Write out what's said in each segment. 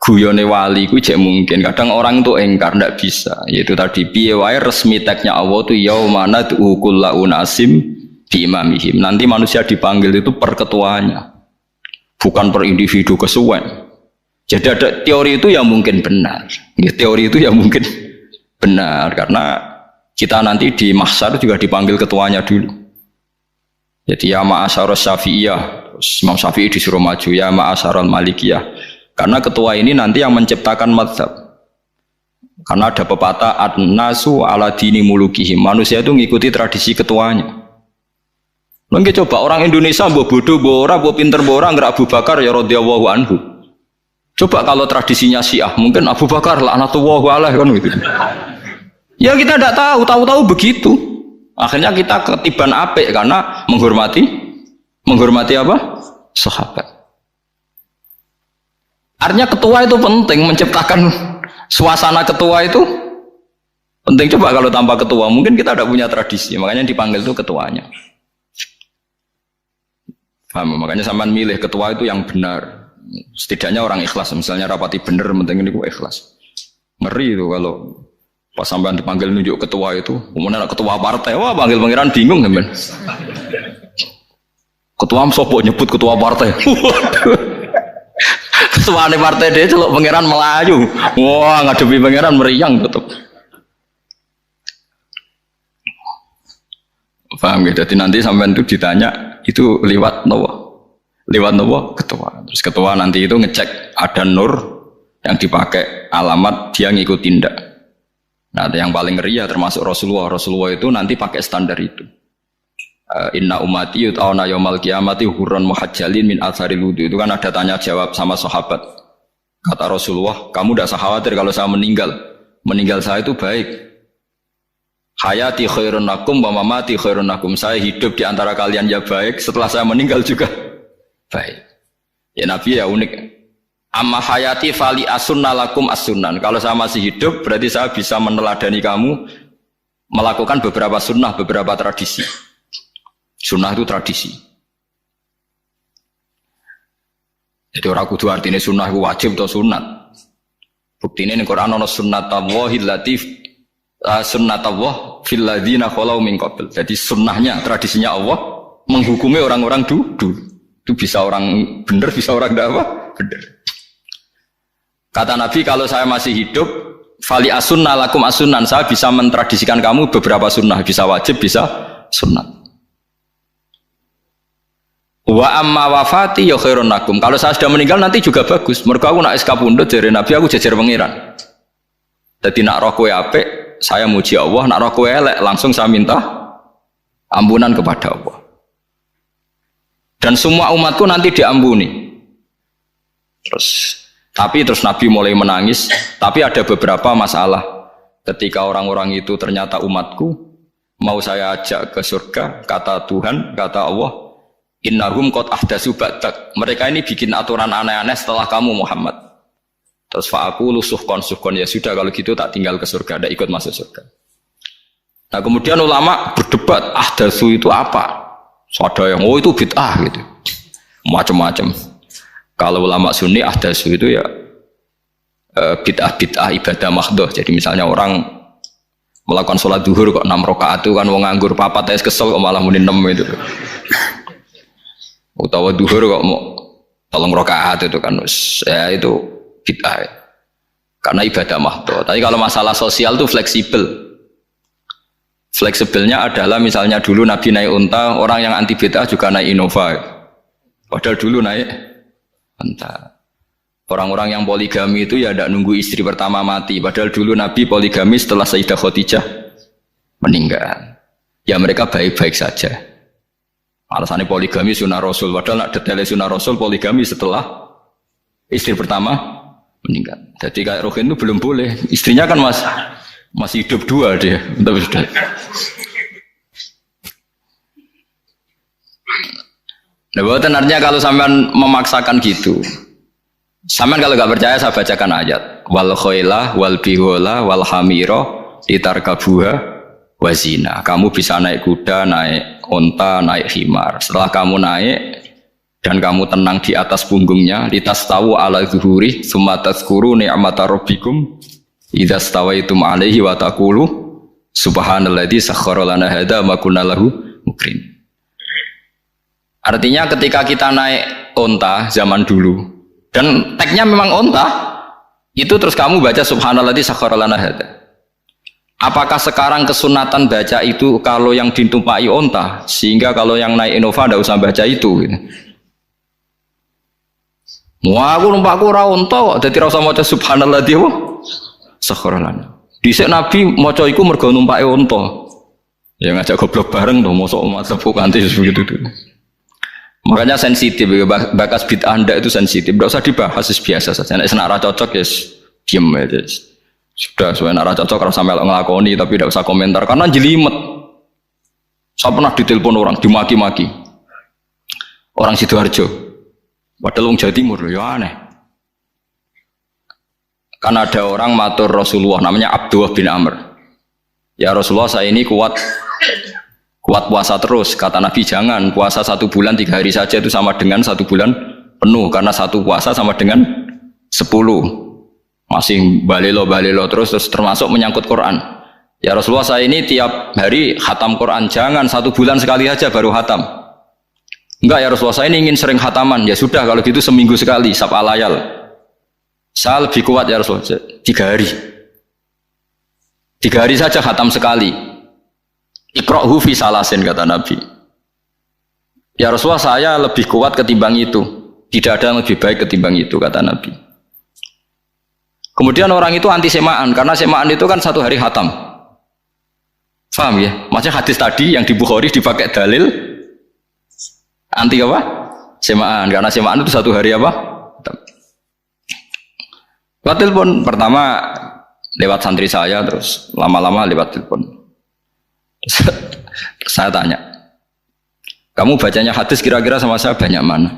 guyone wali ku jek mungkin. Kadang orang itu engkar ndak bisa. Yaitu tadi piye wae resmi teksnya Allah itu yaumana tu'kullu unasim bi imamihim. Nanti manusia dipanggil itu per ketuanya. Bukan per individu kesuwen. Jadi ada teori itu yang mungkin benar. Ya, teori itu yang mungkin benar karena kita nanti di mahsyar juga dipanggil ketuanya dulu. Jadi ya ma'asyarus syafi'iyah, Imam Syafi'i disuruh maju, ya ma'asyarul malikiyah. Karena ketua ini nanti yang menciptakan mazhab. Karena ada pepatah an-nasu ala dini mulukihim. Manusia itu ngikuti tradisi ketuanya. Mungkin coba orang Indonesia mbok bodoh, mbok ora, mbok pinter, mbok ora nggak Abu Bakar ya radhiyallahu anhu. Coba kalau tradisinya Syiah, mungkin Abu Bakar laknatullahu alaihi kan gitu. Ya kita tidak tahu, tahu-tahu begitu. Akhirnya kita ketiban apik karena menghormati apa? Sahabat. Artinya ketua itu penting, menciptakan suasana ketua itu penting. Coba kalau tanpa ketua, mungkin kita tidak punya tradisi, makanya dipanggil itu ketuanya. Paham? Makanya sampean milih ketua itu yang benar. Setidaknya orang ikhlas, misalnya rapati bener, penting ini gue ikhlas. Ngeri itu kalau pas sampean dipanggil nunjuk ketua itu, kemudian ketua partai, wah panggil pangeran bingung teman. Ketua sopo nyebut ketua partai. Ketua partai dia celok pangeran Melayu. Wah ngadepi pangeran meriang tetap. Paham ya? Jadi nanti sampean itu ditanya itu lewat nopo ketua. Terus ketua nanti itu ngecek ada nur yang dipakai alamat dia ngikut tindak. Nah yang paling ngeri ya termasuk Rasulullah itu nanti pakai standar itu. Inna umati yut'auna yaumal qiyamati hurran muhajjalin min atharil wudu. Itu kan ada tanya jawab sama sahabat. Kata Rasulullah, kamu tidak usah khawatir kalau saya meninggal saya itu baik. Hayati khairun lakum wa mamati khairun lakum. Saya hidup di antara kalian ya baik, setelah saya meninggal juga baik. Ya Nabi ya unik. Amma hayati fali asunna lakum as-sunan. Kalau saya masih hidup berarti saya bisa meneladani kamu melakukan beberapa sunnah, beberapa tradisi. Sunnah itu tradisi. Jadi orang kudu artinya sunnah itu wajib atau sunat. Buktinya di Quran ada sunnatallahi latif sunnatullah fil ladzina khalau min qabl. Jadi sunnahnya, tradisinya Allah menghukumi orang-orang dulu. Itu bisa orang benar, bisa orang tidak apa? Benar. Kata Nabi, kalau saya masih hidup, fali asunna lakum asunan, saya bisa mentradisikan kamu beberapa sunnah, bisa wajib, bisa sunnat. Wa amma wafati ya khairun lakum. Kalau saya sudah meninggal nanti juga bagus. Mergo aku nak SK pundhut jare Nabi aku jejer pangeran. Dadi nak roh kowe apik, saya muji Allah, nak roh kowe elek langsung saya minta ampunan kepada Allah. Dan semua umatku nanti diampuni. Terus Nabi mulai menangis, tapi ada beberapa masalah. Ketika orang-orang itu ternyata umatku, mau saya ajak ke surga, kata Tuhan, kata Allah, innahum qad ahdatsu ba'dak. Mereka ini bikin aturan aneh-aneh setelah kamu Muhammad. Terus fa'aqulu suhqan ya sudah kalau gitu tak tinggal ke surga, tidak ikut masuk surga. Nah kemudian ulama berdebat ahdatsu itu apa? So, ada yang itu bid'ah gitu, macam-macam. Kalau ulama Sunni ahdatsu itu ya bid'ah ibadah mahdhah. Jadi misalnya orang melakukan sholat duhur kok 6 rakaat itu kan wong nganggur papat es kesel kok malah muni 6 itu. Utawa duhur kok mau 3 rakaat itu kan ya itu bid'ah. Karena ibadah mahdhah. Tapi kalau masalah sosial itu fleksibel. Fleksibelnya adalah misalnya dulu Nabi naik unta, orang yang anti bid'ah juga naik Innova. Padahal dulu naik unta. Orang-orang yang poligami itu ya tidak nunggu istri pertama mati. Padahal dulu Nabi poligami setelah Sayyidah Khadijah meninggal. Ya mereka baik-baik saja. Alasannya poligami sunnah Rasul. Padahal nak detailnya sunnah Rasul poligami setelah istri pertama meninggal. Jadi kayak Rohin itu belum boleh. Istrinya kan masih hidup 2 dia. Tapi sudah. Nah, buatan artinya kalau sampean memaksakan gitu. Sampean kalau nggak percaya saya bacakan ayat. Wal khailah wal bihola wal hamira litarkabuha wazina. Kamu bisa naik kuda, naik unta, naik himar. Setelah kamu naik dan kamu tenang di atas punggungnya, litastawu ala zuhuri summa tazkuru ni'mata rabbikum idza stawaitum alaihi wa taqulu subhanalladzi sakhkhara lana hadza ma kunna lahu mukrin. Artinya ketika kita naik onta zaman dulu dan teksnya memang onta, itu terus kamu baca subhanalladzi sakhkhara lana hadza. Apakah sekarang kesunatan baca itu kalau yang ditumpai onta, sehingga kalau yang naik Innova tidak usah baca itu gitu. Wah, aku numpakku ora onta kok dadi ora usah maca subhanalladzi wa sakhkhara lana. Dhisik Nabi maca iku mergo numpake onta. Ya ngajak goblok bareng to, mosok umat tepuk kanthi begitu tuh. Makanya sensitif, bakas bid'ah Anda itu sensitif, tidak usah dibahas, biasa saja. Nek senak ra cocok ya diam aja. Sudah, soalnya nek ra cocok ora sampe nglakoni tapi tidak usah komentar karena jelimet. Saya pernah ditelepon orang, dimaki-maki. Orang Sidoarjo. Padahal wong Jawa Timur loh, ya aneh. Karena ada orang matur Rasulullah namanya Abdullah bin Amr. Ya Rasulullah, saya ini kuat puasa terus. Kata Nabi, jangan puasa 1 bulan 3 hari saja itu sama dengan 1 bulan penuh, karena 1 puasa sama dengan 10. Masih balelo terus termasuk menyangkut Quran. Ya Rasulullah, saya ini tiap hari khatam Quran, jangan 1 bulan sekali saja baru khatam. Enggak ya Rasulullah, saya ini ingin sering khataman. Ya sudah, kalau gitu seminggu sekali sab'a layal. Saya lebih kuat ya Rasulullah, 3 hari. 3 hari saja khatam sekali. Iqra'hu fi salasin, kata Nabi. Ya Rasulullah, saya lebih kuat ketimbang itu. Tidak ada yang lebih baik ketimbang itu, kata Nabi. Kemudian orang itu anti semaan, karena semaan itu kan 1 hari khatam. Paham ya? Maksudnya hadis tadi yang di Bukhari dipakai dalil anti apa? Semaan, karena semaan itu 1 hari apa? Lewat telepon pertama lewat santri saya, terus lama-lama lewat telepon. Saya tanya, kamu bacanya hadis kira-kira sama saya banyak mana?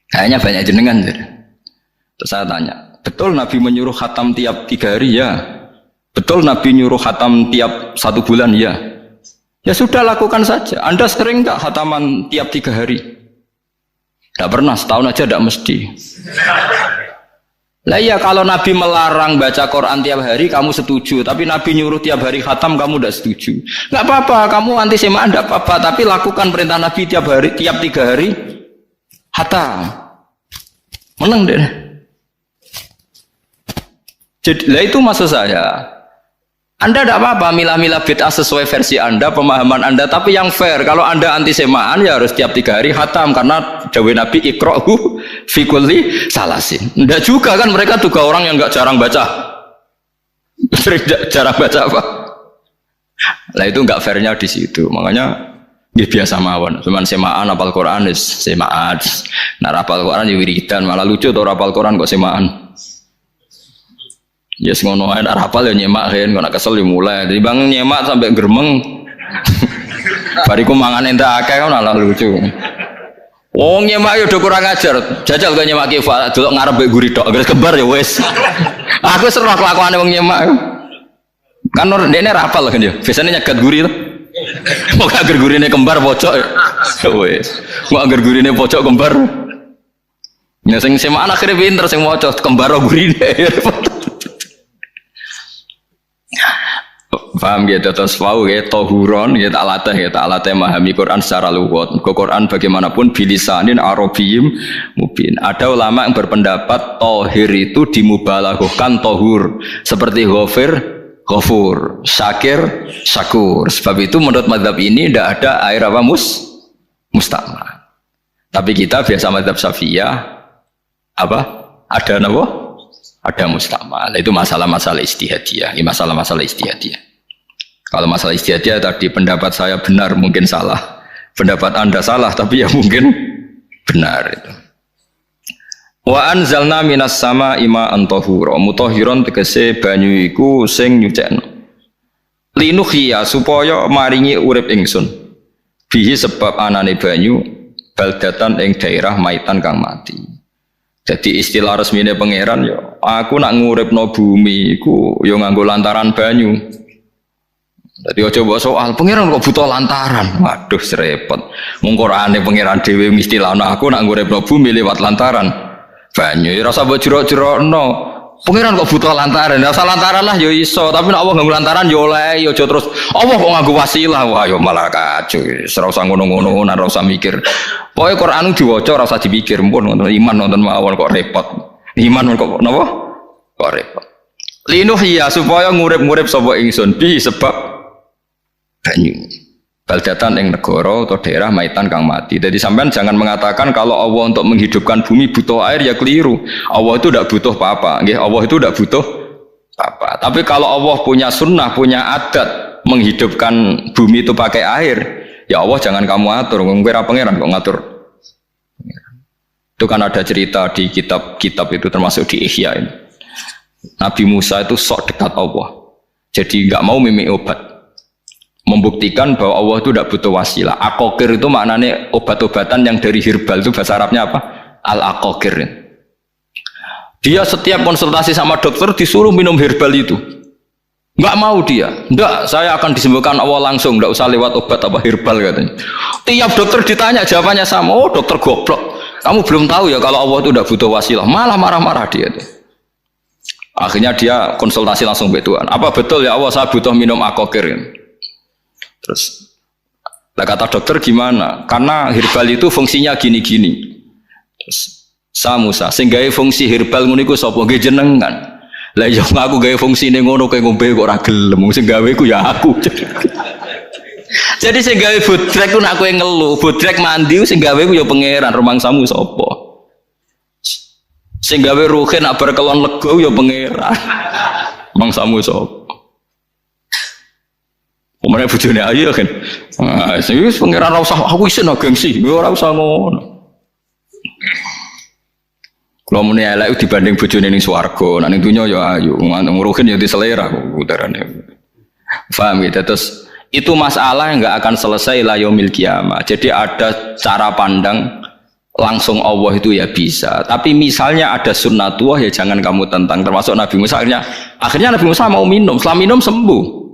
Kayaknya banyak jenengan. Terus saya tanya, betul Nabi menyuruh khatam tiap 3 hari? Ya. Betul Nabi nyuruh khatam tiap 1 bulan? Ya. Ya sudah, lakukan saja. Anda sering nggak khataman tiap 3 hari? Tidak pernah, setahun aja tidak mesti. Lah iya, kalau Nabi melarang baca Quran tiap hari kamu setuju, tapi Nabi nyuruh tiap hari khatam kamu tidak setuju. Nggak apa-apa, kamu anti semaan tidak apa-apa, tapi lakukan perintah Nabi tiap 3 hari khatam. Menang deh. Jadi lah itu maksud saya. Anda tidak apa-apa milah-milah bid'ah sesuai versi Anda, pemahaman Anda, tapi yang fair. Kalau Anda anti semaan ya harus tiap 3 hari khatam, karena dawuh Nabi iqra'hu fi kulli salasin. Tidak juga kan, mereka juga orang yang nggak jarang baca. Jarang baca apa? Lah itu nggak fairnya di situ. Makanya dia biasa mawon. Cuman semaan apal Quran semaan. Nah apal Quran ya wiridan, malah lucu tuh apal Quran kok semaan. Ya ngono ae nek hafal ya nyemak kan, kok nek kesel ya mulai. Jadi bang nyemak sampai geremeng. Bariku mangan entek akeh kan malah lucu. Wong nyemak ya udah kurang ajar. Jajal kok nyemak kifa delok ngarep mbek guri tok, wis kembar ya wis. Aku seru kelakuane wong nyemak. Kan ndekne ra hafal kan ya. Biasane nyegat guri to. Mau agar gurine kembar pojok ya. Wis. Mau agar gurine pojok kembar. Ya sing semaan akhire pinter sing maca kembar gurine. Paham gitu, terus wau gitu, tohuron gitu, alatnya memahami Quran secara luwat. Quran bagaimanapun bilisanin arabiyim mubin. Ada ulama yang berpendapat tohir itu dimubalaghahkan tohur, seperti ghafir, ghafur, syakir, syakur. Sebab itu menurut mazhab ini tidak ada air apa mustamal. Tapi kita biasa mazhab Syafi'iyah apa? Ada apa? Ada mustamal. Itu masalah-masalah istihadiyah. Ini masalah-masalah istihadiyah. Kalau masalah istihadiyah tadi pendapat saya benar, mungkin salah. Pendapat Anda salah, tapi ya mungkin benar itu. Wa anzalna minas sama ima antahura. Mutahhiron tegese banyu iku sing nyucekno. Linuhya supaya maringi urip ingsun. Bihi sebab anane banyu baldatan ing daerah maitan kang mati. Jadi istilah resmine pangeran ya, aku nak nguripno bumi iku ya nganggo lantaran banyu. Jadi ojo mbok soal pangeran kok butuh lantaran. Waduh serepot. Mung Qur'ane pangeran dhewe mistilahno aku nak nguripno bumi lewat lantaran. Banyu ya rasa mbok jero-jerokno. Pangeran kok butuh lantaran. Ya usah lantaran lah ya iso, tapi nek Allah nganggo lantaran ya oleh, ya aja terus Allah kok nganggo wasilah. Wah ya malah kacau. Ora usah ngono-ngono, ora usah mikir. Pokoke Qur'an diwaca ora usah dipikir, pun iman nonton mawon kok repot. Iman kok napa? Kok repot. Linuhya supaya ngurip-ngurip sapa ingsun bi sebab banyu baldatan ing negara atau daerah maitan kang mati. Jadi sampean jangan mengatakan kalau Allah untuk menghidupkan bumi butuh air, ya keliru. Allah itu tidak butuh apa-apa. Allah itu tidak butuh apa. Tapi kalau Allah punya sunnah, punya adat menghidupkan bumi itu pakai air, ya Allah jangan kamu atur. Kira pangeran kok ngatur. Itu kan ada cerita di kitab-kitab itu termasuk di Ihya ini. Nabi Musa itu sok dekat Allah. Jadi nggak mau mimik obat. Membuktikan bahwa Allah itu tidak butuh wasilah. Akokir itu maknanya obat-obatan yang dari herbal, itu bahasa Arabnya apa? Al-akokir. Dia setiap konsultasi sama dokter disuruh minum herbal itu. Enggak mau dia. Enggak, saya akan disembuhkan Allah langsung, enggak usah lewat obat apa herbal katanya. Tiap dokter ditanya jawabannya sama. Oh, dokter goblok. Kamu belum tahu ya kalau Allah itu tidak butuh wasilah. Malah marah-marah dia. Akhirnya dia konsultasi langsung ke Tuhan. Apa betul ya Allah saya butuh minum akokir? Terus, lah kata dokter gimana? Karena herbal itu fungsinya gini-gini. Terus, Musa, sehingga fungsi herbal ngono iku sapa nggih jenengan. Lah yo aku gawe fungsine ngono kowe ngombe kok ora gelem. Sing gawe ku ya aku. Jadi sing gawe bodrek ku nak kowe ngeluh, bodrek mandi sing gawe ku ya pangeran, rumangsamu sapa? Sing gawe ruhe nak berkelon lego ya pangeran. Mangsamu sapa? Umane bojone ayu kan. Ah, wis pangeran ora usah aku isin gengsi, ora usah ngono. Kalau muni elek dibanding bojone ning swarga, nek ning donya ya ayu, nguruhin ya diselera kok udarane. Paham gitu? Terus itu masalah yang enggak akan selesai la yaumil kiamah. Jadi ada cara pandang langsung Allah itu ya bisa. Tapi misalnya ada sunnatullah ya jangan kamu tentang. Termasuk Nabi Musa akhirnya Nabi Musa mau minum, setelah minum sembuh.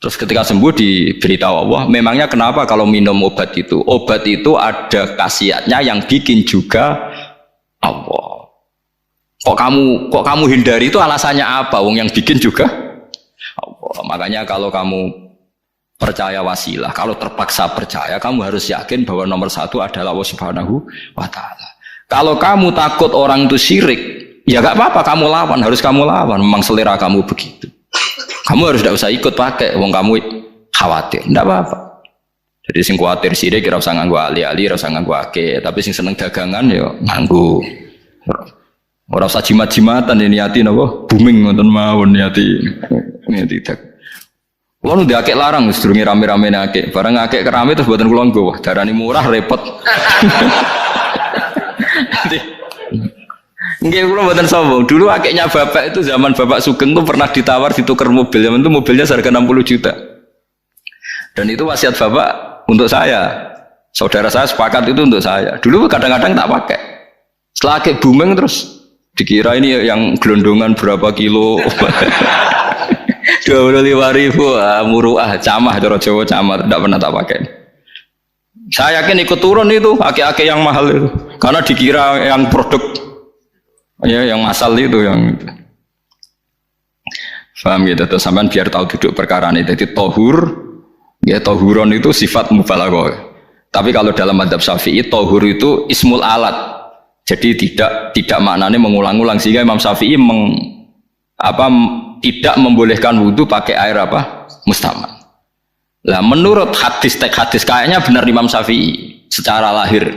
Terus ketika sembuh diberitahu Allah, memangnya kenapa kalau minum obat itu? Obat itu ada khasiatnya yang bikin juga Allah. Kok kamu hindari itu alasannya apa? Wong yang bikin juga Allah. Makanya kalau kamu percaya wasilah, kalau terpaksa percaya, kamu harus yakin bahwa nomor satu adalah Allah Subhanahu wa Ta'ala. Kalau kamu takut orang itu syirik, ya gak apa-apa, kamu lawan, harus kamu lawan. Memang selera kamu begitu. Kamu harus tidak usah ikut pakai, wong kamu khawatir, tidak apa-apa. Jadi sing khawatir syirik, kira usah nganggu ali-ali, kira usah nganggu ake. Tapi sing seneng dagangan, ya nganggu. Orang usah jimat-jimatan ini niati, napa booming nonton mawon niati tak. Kulo nu diakek larang, sedurunge rame-rame akek. Barang akek kerame terus buatan kulo nggo, wah darani murah repot. Nggih kula mboten sombong. Dulu akeknya bapak itu zaman Bapak Sugeng itu pernah ditawar ditukar mobil. Zaman itu mobilnya seharga 60 juta. Dan itu wasiat bapak untuk saya. Saudara saya sepakat itu untuk saya. Dulu kadang-kadang tak pakai. Setelah akek booming terus dikira ini yang gelondongan berapa kilo. 25.000 muruah camah cara Jawa camah tidak pernah tak pakai. Saya yakin ikut turun itu akek-akek yang mahal itu. Karena dikira yang produk ya yang masal itu yang paham gitu. Terus sampean biar tahu duduk perkara ini. Jadi tohur ya tohuron itu sifat mubalaghah. Tapi kalau dalam mazhab Syafi'i tohur itu ismul alat. Jadi tidak maknanya mengulang-ulang sehingga Imam Syafi'i tidak membolehkan wudhu pakai air apa mustamal. Lah menurut hadis kayaknya benar Imam Syafi'i secara lahir.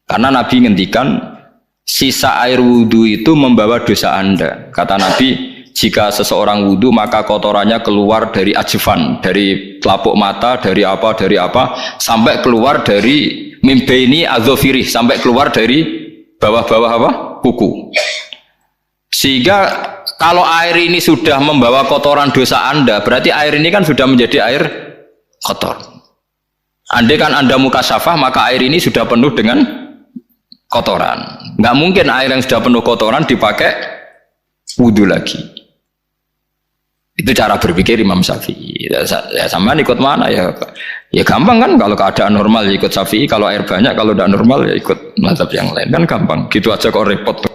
Karena Nabi ngendikan sisa air wudhu itu membawa dosa Anda. Kata Nabi, jika seseorang wudhu maka kotorannya keluar dari ajfan, dari telapuk mata, dari apa, sampai keluar dari mimbaini adzofirih, sampai keluar dari bawah-bawah apa? Kuku. Sehingga kalau air ini sudah membawa kotoran dosa Anda, berarti air ini kan sudah menjadi air kotor. Andai kan Anda mukasyafah, maka air ini sudah penuh dengan kotoran. Nggak mungkin air yang sudah penuh kotoran dipakai wudhu lagi. Itu cara berpikir Imam Syafi'i. Ya sama ikut mana ya? Ya gampang kan kalau keadaan normal ya ikut Syafi'i, kalau air banyak, kalau tidak normal ya ikut mazhab yang lain kan gampang. Gitu aja kok repot.